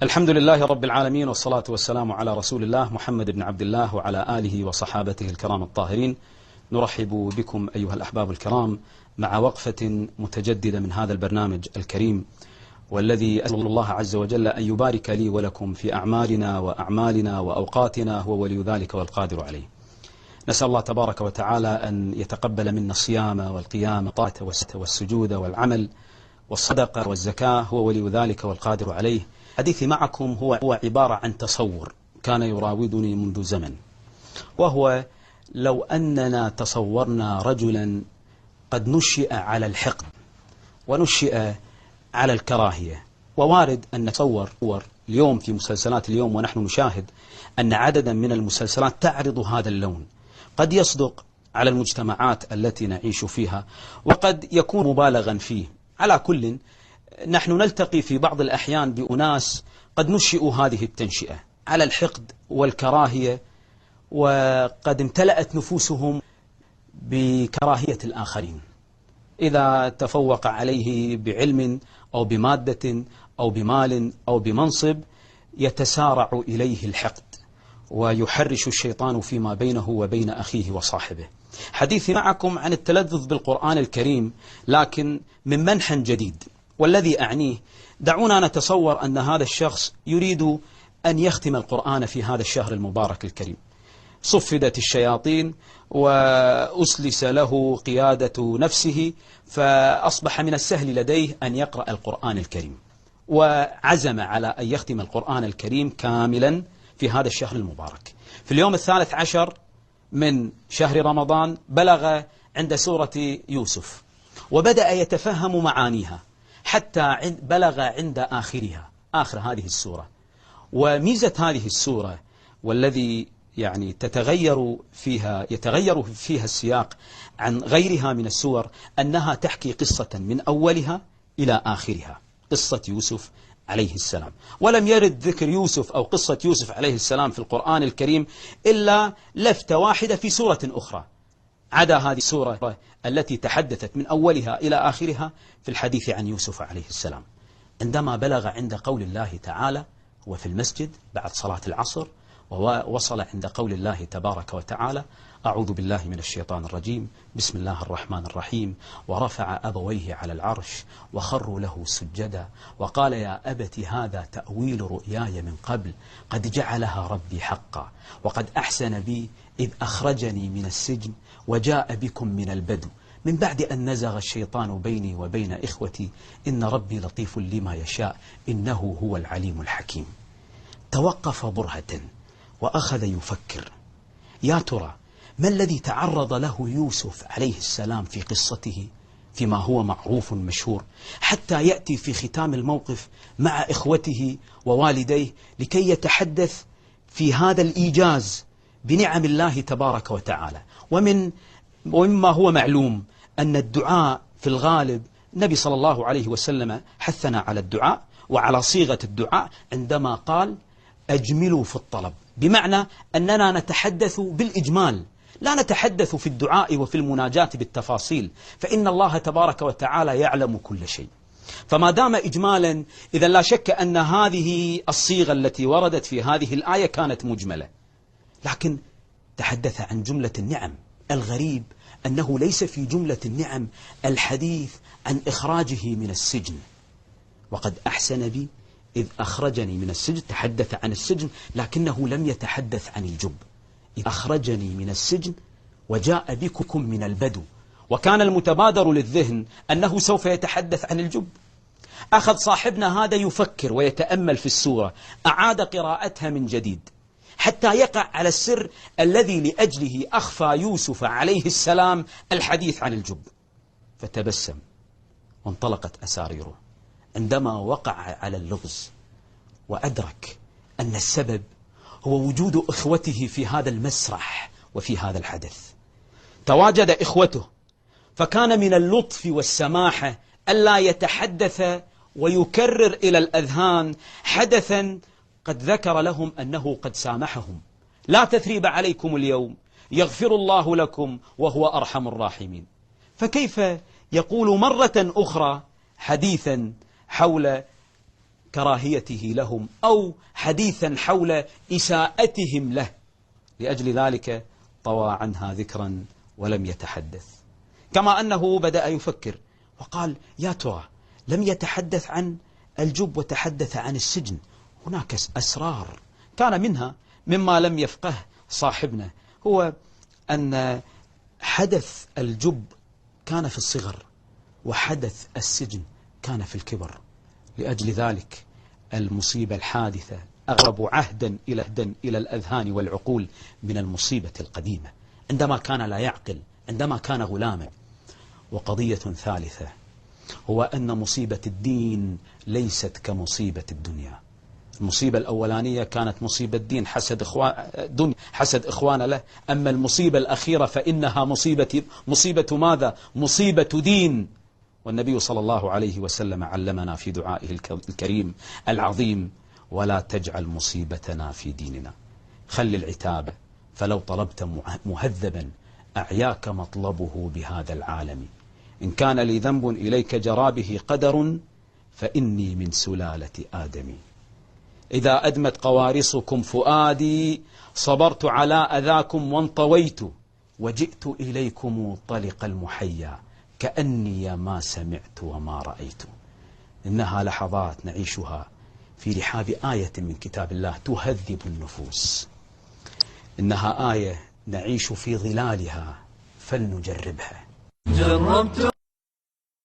الحمد لله رب العالمين، والصلاة والسلام على رسول الله محمد بن عبد الله وعلى آله وصحابته الكرام الطاهرين. نرحب بكم أيها الأحباب الكرام مع وقفة متجددة من هذا البرنامج الكريم، والذي أسأل الله عز وجل أن يبارك لي ولكم في أعمالنا وأعمالنا وأوقاتنا، هو ولي ذلك والقادر عليه. نسأل الله تبارك وتعالى أن يتقبل منا الصيام والقيام والسجود والعمل والصدقة والزكاة، هو ولي ذلك والقادر عليه. حديثي معكم هو عبارة عن تصور كان يراودني منذ زمن، وهو لو أننا تصورنا رجلا قد نشئ على الحقد ونشئ على الكراهية. ووارد أن نتصور اليوم في مسلسلات اليوم ونحن نشاهد أن عددا من المسلسلات تعرض هذا اللون. قد يصدق على المجتمعات التي نعيش فيها، وقد يكون مبالغا فيه. على كل، نحن نلتقي في بعض الأحيان بأناس قد نشئوا هذه التنشئة على الحقد والكراهية، وقد امتلأت نفوسهم بكراهية الآخرين. إذا تفوق عليه بعلم أو بمادة أو بمال أو بمنصب، يتسارع إليه الحقد ويحرش الشيطان فيما بينه وبين أخيه وصاحبه. حديثي معكم عن التلذذ بالقرآن الكريم، لكن من منحى جديد. والذي أعنيه، دعونا نتصور أن هذا الشخص يريد أن يختم القرآن في هذا الشهر المبارك الكريم. صفدت الشياطين وأسلس له قيادة نفسه، فأصبح من السهل لديه أن يقرأ القرآن الكريم، وعزم على أن يختم القرآن الكريم كاملا في هذا الشهر المبارك. في اليوم 13 من شهر رمضان بلغ عند سورة يوسف، وبدأ يتفهم معانيها حتى بلغ عند آخر هذه السورة. وميزة هذه السورة، والذي يتغير فيها السياق عن غيرها من السور، أنها تحكي قصة من أولها إلى آخرها، قصة يوسف عليه السلام. ولم يرد ذكر يوسف أو قصة يوسف عليه السلام في القرآن الكريم إلا لفتة واحدة في سورة أخرى، عدا هذه السورة التي تحدثت من أولها إلى آخرها في الحديث عن يوسف عليه السلام. عندما بلغ عند قول الله تعالى وفي المسجد بعد صلاة العصر، ووصل عند قول الله تبارك وتعالى: أعوذ بالله من الشيطان الرجيم، بسم الله الرحمن الرحيم، ورفع أبويه على العرش وخروا له سجدا وقال يا أبت هذا تأويل رؤياي من قبل قد جعلها ربي حقا وقد أحسن بي إذ أخرجني من السجن وجاء بكم من البدو من بعد أن نزغ الشيطان بيني وبين إخوتي إن ربي لطيف لما يشاء إنه هو العليم الحكيم. توقف برهة وأخذ يفكر: يا ترى ما الذي تعرض له يوسف عليه السلام في قصته فيما هو معروف مشهور، حتى يأتي في ختام الموقف مع إخوته ووالديه لكي يتحدث في هذا الإيجاز بنعم الله تبارك وتعالى. ومما هو معلوم أن الدعاء في الغالب، النبي صلى الله عليه وسلم حثنا على الدعاء وعلى صيغة الدعاء عندما قال: أجملوا في الطلب، بمعنى أننا نتحدث بالإجمال، لا نتحدث في الدعاء وفي المناجاة بالتفاصيل، فإن الله تبارك وتعالى يعلم كل شيء. فما دام إجمالا، إذا لا شك أن هذه الصيغة التي وردت في هذه الآية كانت مجملة، لكن تحدث عن جملة النعم. الغريب أنه ليس في جملة النعم الحديث عن إخراجه من السجن. وقد أحسن بي إذ أخرجني من السجن، تحدث عن السجن لكنه لم يتحدث عن الجب. إذ أخرجني من السجن وجاء بكم من البدو، وكان المتبادر للذهن أنه سوف يتحدث عن الجب. أخذ صاحبنا هذا يفكر ويتأمل في السورة، أعاد قراءتها من جديد حتى يقع على السر الذي لأجله أخفى يوسف عليه السلام الحديث عن الجب، فتبسم وانطلقت أساريره عندما وقع على اللغز وأدرك أن السبب هو وجود إخوته في هذا المسرح وفي هذا الحدث. تواجد إخوته، فكان من اللطف والسماحة ألا يتحدث ويكرر إلى الأذهان حدثا قد ذكر لهم أنه قد سامحهم. لا تثريب عليكم اليوم يغفر الله لكم وهو أرحم الراحمين. فكيف يقول مرة أخرى حديثا حول كراهيته لهم أو حديثا حول إساءتهم له. لأجل ذلك طوى عنها ذكرا ولم يتحدث. كما أنه بدأ يفكر وقال: يا ترى لم يتحدث عن الجب وتحدث عن السجن، هناك أسرار كان منها مما لم يفقه صاحبنا، هو أن حدث الجب كان في الصغر وحدث السجن كان في الكبر. لأجل ذلك المصيبة الحادثة أغرب عهدا إلى الأذهان والعقول من المصيبة القديمة، عندما كان لا يعقل، عندما كان غلاما. وقضية ثالثة هو أن مصيبة الدين ليست كمصيبة الدنيا. المصيبة الأولانية كانت مصيبة دين، حسد إخوان له. أما المصيبة الأخيرة فإنها مصيبة ماذا؟ مصيبة دين. والنبي صلى الله عليه وسلم علمنا في دعائه الكريم العظيم: ولا تجعل مصيبتنا في ديننا. خل العتاب، فلو طلبت مهذبا أعياك مطلبه بهذا العالم. إن كان لي ذنب إليك جرى به قدر، فإني من سلالة آدم. إذا أدمت قوارصكم فؤادي، صبرت على أذاكم وانطويت، وجئت إليكم طلق المحيا، كأني ما سمعت وما رأيت. إنها لحظات نعيشها في رحاب آية من كتاب الله تهذب النفوس. إنها آية نعيش في ظلالها، فلنجربها. جربت